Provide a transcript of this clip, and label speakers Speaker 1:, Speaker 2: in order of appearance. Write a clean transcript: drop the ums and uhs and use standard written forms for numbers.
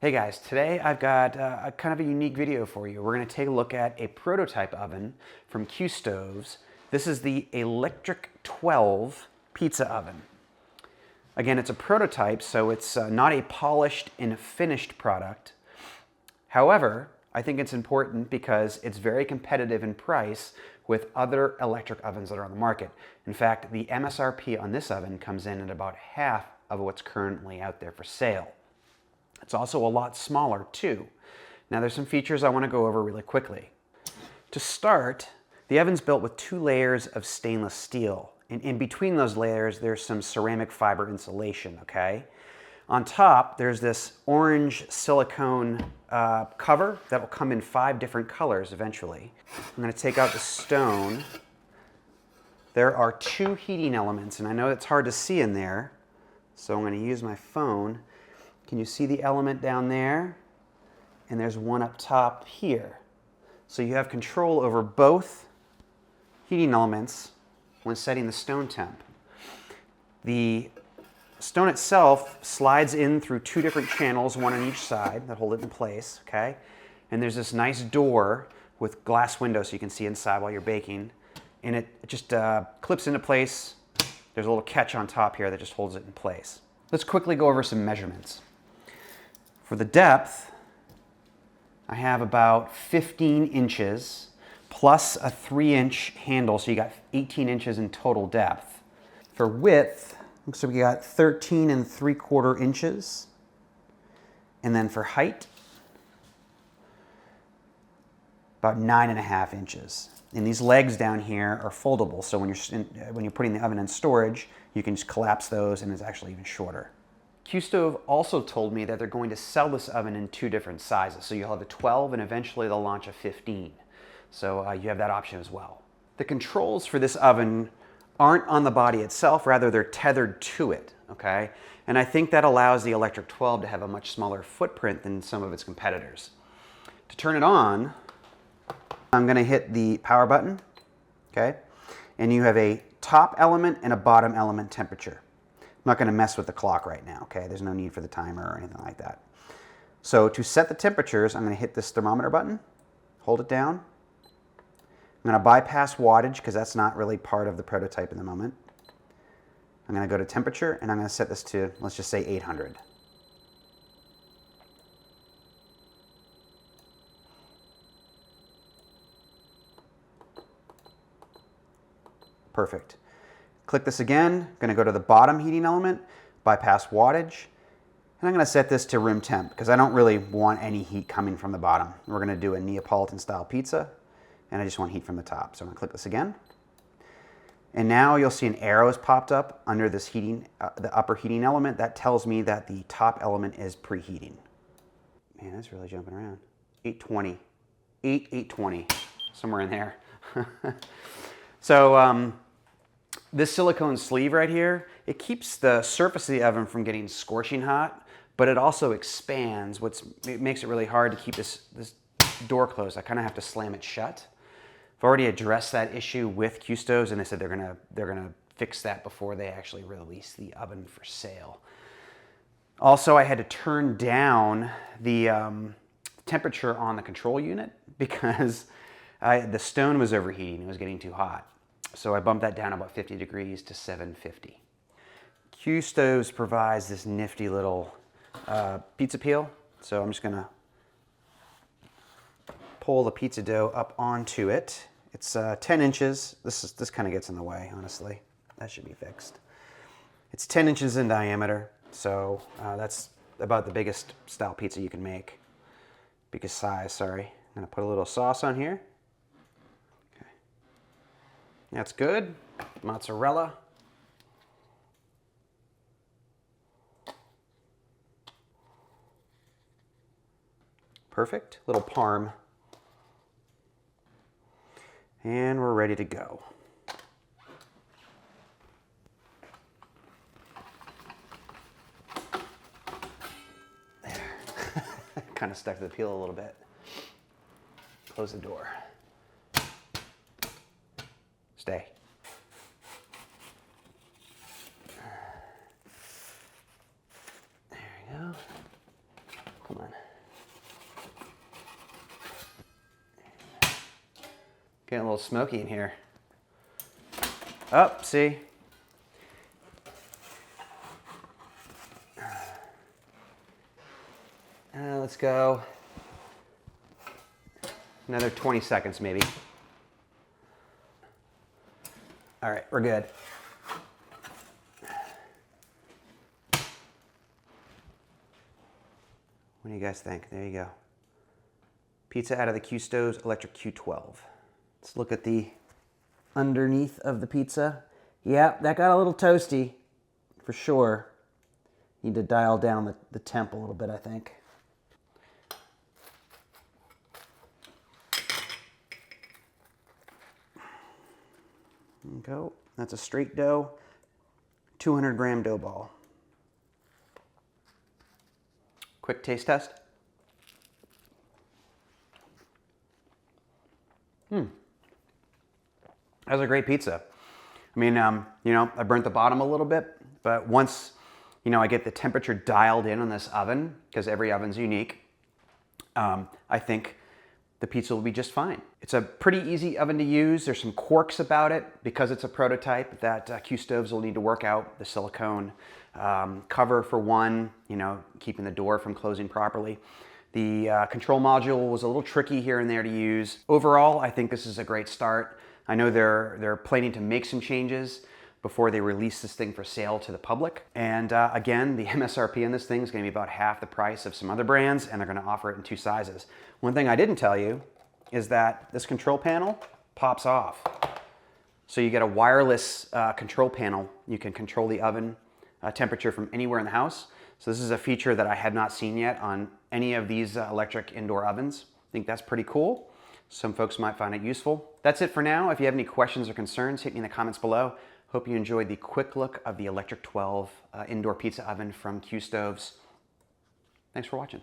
Speaker 1: Hey guys, today I've got a kind of a unique video for you. We're going to take a look at a prototype oven from QStoves. This is the ElectriQ12 pizza oven. Again, it's a prototype, so it's not a polished and finished product. However, I think it's important because it's very competitive in price with other electric ovens that are on the market. In fact, the MSRP on this oven comes in at about half of what's currently out there for sale. It's also a lot smaller too. Now there's some features I want to go over really quickly. To start, the oven's built with 2 layers of stainless steel. And in between those layers, there's some ceramic fiber insulation, okay? On top, there's this orange silicone cover that will come in 5 different colors eventually. I'm going to take out the stone. There are 2 heating elements, and I know it's hard to see in there, so I'm going to use my phone. Can you see the element down there? And there's one up top here. So you have control over both heating elements when setting the stone temp. The stone itself slides in through 2 different channels, one on each side that hold it in place, okay? And there's this nice door with glass windows so you can see inside while you're baking. And it just clips into place. There's a little catch on top here that just holds it in place. Let's quickly go over some measurements. For the depth, I have about 15 inches plus a 3-inch handle, so you got 18 inches in total depth. For width, looks like we got 13 3/4 inches. And then for height, about 9.5 inches. And these legs down here are foldable, so when you're putting the oven in storage, you can just collapse those and it's actually even shorter. QStove also told me that they're going to sell this oven in 2 different sizes. So you'll have a 12 and eventually they'll launch a 15. So you have that option as well. The controls for this oven aren't on the body itself, rather they're tethered to it, okay? And I think that allows the ElectriQ12 to have a much smaller footprint than some of its competitors. To turn it on, I'm gonna hit the power button, okay? And you have a top element and a bottom element temperature. I'm not going to mess with the clock right now, okay? There's no need for the timer or anything like that. So to set the temperatures, I'm going to hit this thermometer button, hold it down. I'm going to bypass wattage because that's not really part of the prototype in the moment. I'm going to go to temperature and I'm going to set this to, let's just say 800. Perfect. Click this again, I'm going to go to the bottom heating element, bypass wattage, and I'm going to set this to room temp because I don't really want any heat coming from the bottom. We're going to do a Neapolitan-style pizza, and I just want heat from the top. So I'm going to click this again. And now you'll see an arrow has popped up under this heating, the upper heating element. That tells me that the top element is preheating. Man, that's really jumping around. 820, 820, somewhere in there. So, this silicone sleeve right here, it keeps the surface of the oven from getting scorching hot, but it also expands, it makes it really hard to keep this door closed. I kind of have to slam it shut. I've already addressed that issue with QStoves, and they said they're gonna fix that before they actually release the oven for sale. Also, I had to turn down the temperature on the control unit because the stone was overheating. It was getting too hot. So I bumped that down about 50 degrees to 750. QStoves provides this nifty little pizza peel. So I'm just gonna pull the pizza dough up onto it. It's 10 inches. This kind of gets in the way, honestly. That should be fixed. It's 10 inches in diameter. So that's about the biggest style pizza you can make. Biggest size, sorry. I'm gonna put a little sauce on here. That's good. Mozzarella. Perfect. Little parm. And we're ready to go. There. Kind of stuck to the peel a little bit. Close the door. Stay. There we go. Come on. Getting a little smoky in here. Oh, see? Let's go another 20 seconds maybe. All right, we're good. What do you guys think? There you go. Pizza out of the QStoves ElectriQ12. Let's look at the underneath of the pizza. Yeah, that got a little toasty for sure. Need to dial down the temp a little bit, I think. There you go. That's a straight dough, 200-gram dough ball. Quick taste test. That was a great pizza. I mean, you know, I burnt the bottom a little bit, but once, you know, I get the temperature dialed in on this oven, because every oven's unique, I think the pizza will be just fine. It's a pretty easy oven to use. There's some quirks about it because it's a prototype that QStoves will need to work out. The silicone cover for one, you know, keeping the door from closing properly. The control module was a little tricky here and there to use. Overall, I think this is a great start. I know they're planning to make some changes before they release this thing for sale to the public. And again, the MSRP on this thing is gonna be about half the price of some other brands, and they're gonna offer it in 2 sizes. One thing I didn't tell you is that this control panel pops off. So you get a wireless control panel. You can control the oven temperature from anywhere in the house. So this is a feature that I had not seen yet on any of these electric indoor ovens. I think that's pretty cool. Some folks might find it useful. That's it for now. If you have any questions or concerns, hit me in the comments below. Hope you enjoyed the quick look of the ElectriQ12 indoor pizza oven from QStoves. Thanks for watching.